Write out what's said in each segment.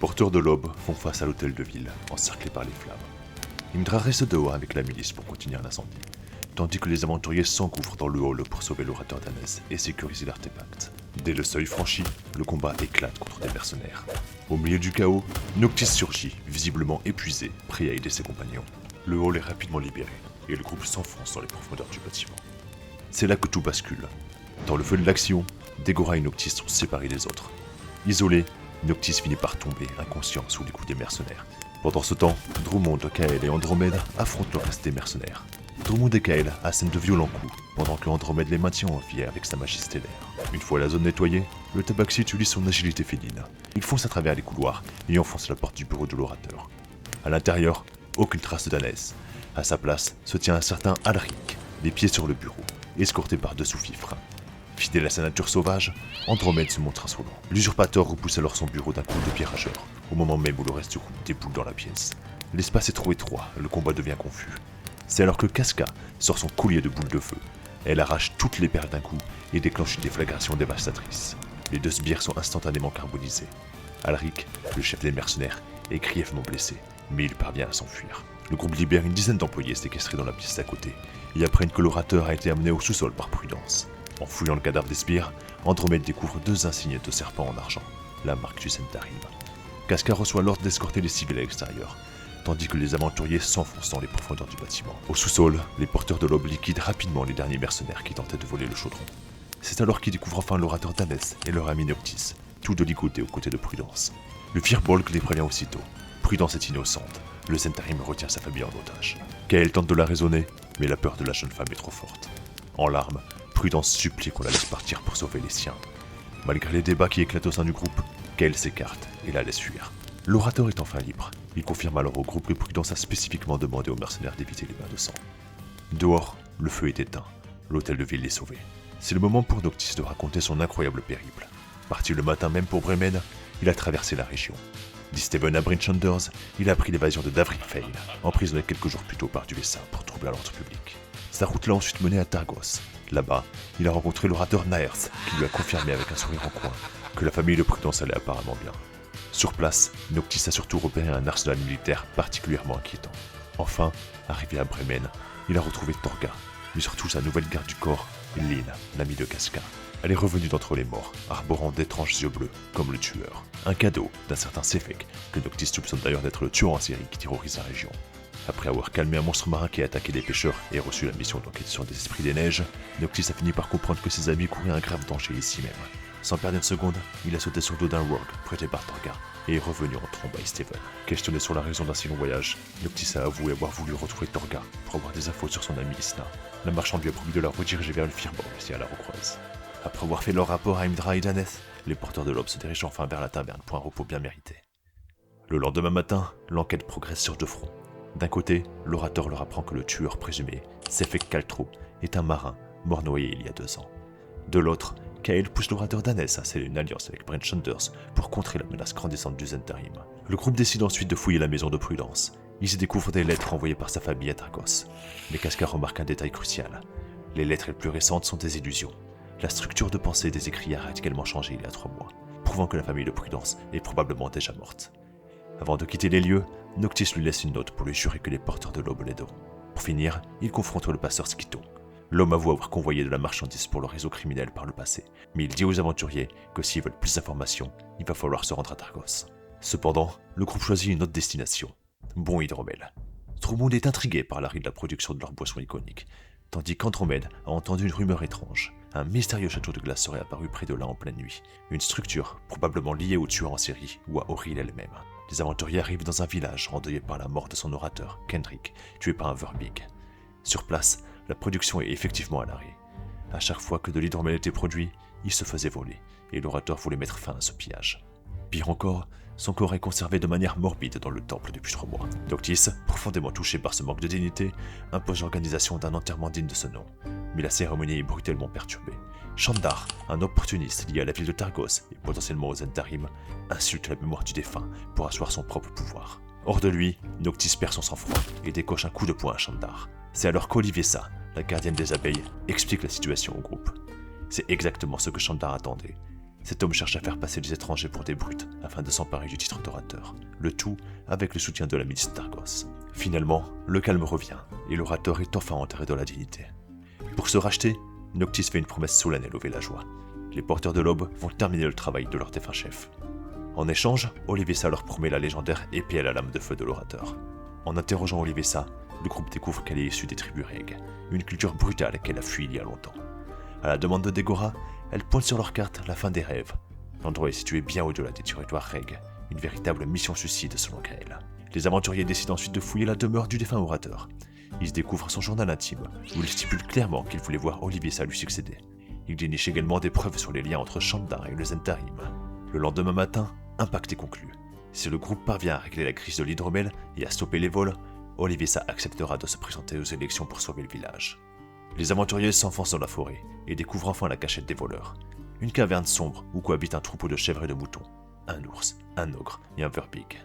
porteurs de l'aube font face à l'hôtel de ville, encerclé par les flammes. Imdra reste dehors avec la milice pour contenir l'incendie, tandis que les aventuriers s'engouffrent dans le hall pour sauver l'orateur d'Anès et sécuriser l'artefact. Dès le seuil franchi, le combat éclate contre des mercenaires. Au milieu du chaos, Noctis surgit, visiblement épuisé, prêt à aider ses compagnons. Le hall est rapidement libéré, et le groupe s'enfonce dans les profondeurs du bâtiment. C'est là que tout bascule. Dans le feu de l'action, Dégora et Noctis sont séparés des autres. Isolés, Noctis finit par tomber inconscient sous les coups des mercenaires. Pendant ce temps, Drummond, Kael et Andromède affrontent le reste des mercenaires. Drummond et Kael assènent de violents coups, pendant que Andromède les maintient en vie avec sa magie stellaire. Une fois la zone nettoyée, le tabaxi utilise son agilité féline. Il fonce à travers les couloirs et enfonce la porte du bureau de l'orateur. À l'intérieur, aucune trace d'Anès. À sa place se tient un certain Alric, les pieds sur le bureau, escorté par deux sous-fifres. Fidèle à sa nature sauvage, Andromède se montre insolent. L'usurpateur repousse alors son bureau d'un coup de pied rageur, au moment même où le reste du groupe déboule dans la pièce. L'espace est trop étroit, le combat devient confus. C'est alors que Casca sort son collier de boules de feu. Elle arrache toutes les perles d'un coup et déclenche une déflagration dévastatrice. Les deux sbires sont instantanément carbonisés. Alric, le chef des mercenaires, est grièvement blessé, mais il parvient à s'enfuir. Le groupe libère une dizaine d'employés séquestrés dans la pièce d'à côté, et apprennent que l'orateur a été amené au sous-sol par prudence. En fouillant le cadavre des sbires, Andromède découvre deux insignes de serpent en argent, la marque du Zentarim. Casca reçoit l'ordre d'escorter les civils à l'extérieur, tandis que les aventuriers s'enfoncent dans les profondeurs du bâtiment. Au sous-sol, les porteurs de l'aube liquident rapidement les derniers mercenaires qui tentaient de voler le chaudron. C'est alors qu'ils découvrent enfin l'orateur d'Anès et leur ami Noctis, tous deux ligotés aux côtés de Prudence. Le Firbolg les prévient aussitôt. Prudence est innocente, le Zentarim retient sa famille en otage. Kael tente de la raisonner, mais la peur de la jeune femme est trop forte. En larmes, Prudence supplie qu'on la laisse partir pour sauver les siens. Malgré les débats qui éclatent au sein du groupe, Kael s'écarte et la laisse fuir. L'orateur est enfin libre. Il confirme alors au groupe que Prudence a spécifiquement demandé aux mercenaires d'éviter les bains de sang. Dehors, le feu est éteint. L'hôtel de ville est sauvé. C'est le moment pour Noctis de raconter son incroyable périple. Parti le matin même pour Bremen, il a traversé la région. D'Isteven à Bridge-Anders, il a appris l'évasion de Davrik Fail, emprisonné quelques jours plus tôt par Duessa pour troubler l'ordre public. Sa route l'a ensuite mené à Targos. Là-bas, il a rencontré l'orateur Naerth, qui lui a confirmé avec un sourire en coin que la famille de Prudence allait apparemment bien. Sur place, Noctis a surtout repéré un arsenal militaire particulièrement inquiétant. Enfin, arrivé à Bremen, il a retrouvé Torga, mais surtout sa nouvelle garde du corps, Lyn, l'amie de Casca. Elle est revenue d'entre les morts, arborant d'étranges yeux bleus, comme le tueur. Un cadeau d'un certain Sefek, que Noctis soupçonne d'ailleurs d'être le tueur en série qui terrorise la région. Après avoir calmé un monstre marin qui a attaqué les pêcheurs et reçu la mission d'enquête sur des esprits des neiges, Noctis a fini par comprendre que ses amis couraient un grave danger ici même. Sans perdre une seconde, il a sauté sur le dos d'un rogue prêté par Torga et est revenu en trombe à Steven. Questionné sur la raison d'un si long voyage, Noctis a avoué avoir voulu retrouver Torga pour avoir des infos sur son ami Isna. La marchande lui a promis de la rediriger vers le Firbolg si elle la recroise. Après avoir fait leur rapport à Imdra et Daneth, les porteurs de l'aube se dirigent enfin vers la taverne pour un repos bien mérité. Le lendemain matin, l'enquête progresse sur deux fronts. D'un côté, l'orateur leur apprend que le tueur présumé, Sefek Kaltro, est un marin mort noyé il y a 2 ans. De l'autre, Kael pousse l'orateur d'Anès à sceller une alliance avec Brent Chanders pour contrer la menace grandissante du Zentarim. Le groupe décide ensuite de fouiller la maison de Prudence. Ils y découvrent des lettres envoyées par sa famille à Targos. Mais Casca remarque un détail crucial. Les lettres les plus récentes sont des illusions. La structure de pensée des écrivains a également changé il y a 3 mois, prouvant que la famille de Prudence est probablement déjà morte. Avant de quitter les lieux, Noctis lui laisse une note pour lui jurer que les porteurs de l'aube l'aideront. Pour finir, il confronte le pasteur Skito. L'homme avoue avoir convoyé de la marchandise pour le réseau criminel par le passé, mais il dit aux aventuriers que s'ils veulent plus d'informations, il va falloir se rendre à Targos. Cependant, le groupe choisit une autre destination, Bon Hydromel. Tout le monde est intrigué par l'arrêt de la production de leur boisson iconique, tandis qu'Andromède a entendu une rumeur étrange. Un mystérieux château de glace serait apparu près de là en pleine nuit, une structure probablement liée au tueur en série ou à Auril elle-même. Les aventuriers arrivent dans un village endeuillé par la mort de son orateur, Kendrick, tué par un Vermig. Sur place, la production est effectivement à l'arrêt. À chaque fois que de l'hydromel était produit, il se faisait voler, et l'orateur voulait mettre fin à ce pillage. Pire encore, son corps est conservé de manière morbide dans le temple depuis 3 mois. Noctis, profondément touché par ce manque de dignité, impose l'organisation d'un enterrement digne de ce nom. Mais la cérémonie est brutalement perturbée. Shandar, un opportuniste lié à la ville de Targos et potentiellement aux Zentarim, insulte la mémoire du défunt pour asseoir son propre pouvoir. Hors de lui, Noctis perd son sang-froid et décoche un coup de poing à Shandar. C'est alors qu'Olivessa, la gardienne des abeilles, explique la situation au groupe. C'est exactement ce que Shandar attendait. Cet homme cherche à faire passer les étrangers pour des brutes afin de s'emparer du titre d'orateur, le tout avec le soutien de la milice d'Argos. Finalement, le calme revient et l'orateur est enfin enterré dans la dignité. Pour se racheter, Noctis fait une promesse solennelle aux villageois. Les porteurs de l'aube vont terminer le travail de leur défunt chef. En échange, Olivessa leur promet la légendaire épée à la lame de feu de l'orateur. En interrogeant Olivessa, le groupe découvre qu'elle est issue des tribus Reg, une culture brutale qu'elle a fui il y a longtemps. À la demande de Dégora, elle pointe sur leur carte la fin des rêves. L'endroit est situé bien au-delà des territoires Reg, une véritable mission suicide selon Kael. Les aventuriers décident ensuite de fouiller la demeure du défunt orateur. Ils découvrent son journal intime, où il stipule clairement qu'il voulait voir Olivessa lui succéder. Il déniche également des preuves sur les liens entre Shandar et le Zentarim. Le lendemain matin, un pacte est conclu. Si le groupe parvient à régler la crise de l'hydromel et à stopper les vols, Olivessa acceptera de se présenter aux élections pour sauver le village. Les aventuriers s'enfoncent dans la forêt et découvrent enfin la cachette des voleurs. Une caverne sombre où cohabitent un troupeau de chèvres et de moutons, un ours, un ogre et un Verbeek.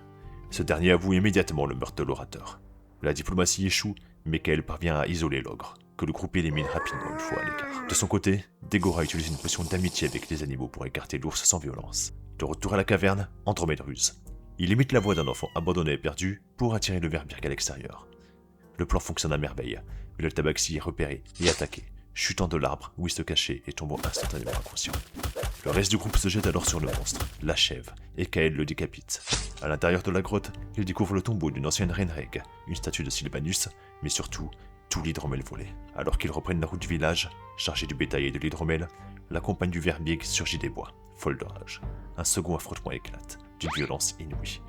Ce dernier avoue immédiatement le meurtre de l'orateur. La diplomatie échoue, mais Kael parvient à isoler l'ogre, que le groupe élimine rapidement une fois à l'écart. De son côté, Dégora utilise une potion d'amitié avec les animaux pour écarter l'ours sans violence. De retour à la caverne, Andromède ruse. Il imite la voix d'un enfant abandonné et perdu pour attirer le Verbeek à l'extérieur. Le plan fonctionne à merveille, mais le tabaxi est repéré et attaqué, chutant de l'arbre où il se cachait et tombant instantanément inconscient. Le reste du groupe se jette alors sur le monstre, l'achève, et Kael le décapite. À l'intérieur de la grotte, il découvre le tombeau d'une ancienne reine Reg, une statue de Sylvanus, mais surtout, tout l'hydromel volé. Alors qu'ils reprennent la route du village, chargés du bétail et de l'hydromel, la compagne du Verbeek surgit des bois, folle de rage. Un second affrontement éclate, d'une violence inouïe.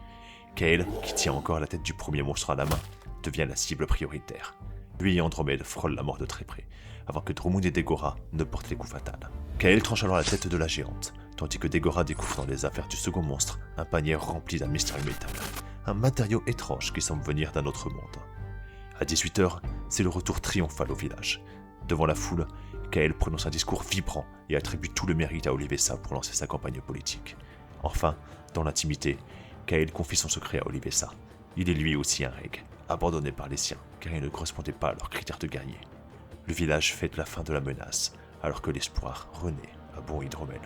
Kael, qui tient encore la tête du premier monstre à la main, devient la cible prioritaire. Lui et Andromède frôlent la mort de très près, avant que Dromund et Dégora ne portent les coups fatals. Kael tranche alors la tête de la géante, tandis que Dégora découvre dans les affaires du second monstre un panier rempli d'un mystérieux métal, un matériau étrange qui semble venir d'un autre monde. À 18h, c'est le retour triomphal au village. Devant la foule, Kael prononce un discours vibrant et attribue tout le mérite à Olivessa pour lancer sa campagne politique. Enfin, dans l'intimité, Kael confie son secret à Olivessa. Il est lui aussi un Reg, abandonné par les siens, car il ne correspondait pas à leurs critères de guerrier. Le village fête la fin de la menace, alors que l'espoir renaît à bon hydromel.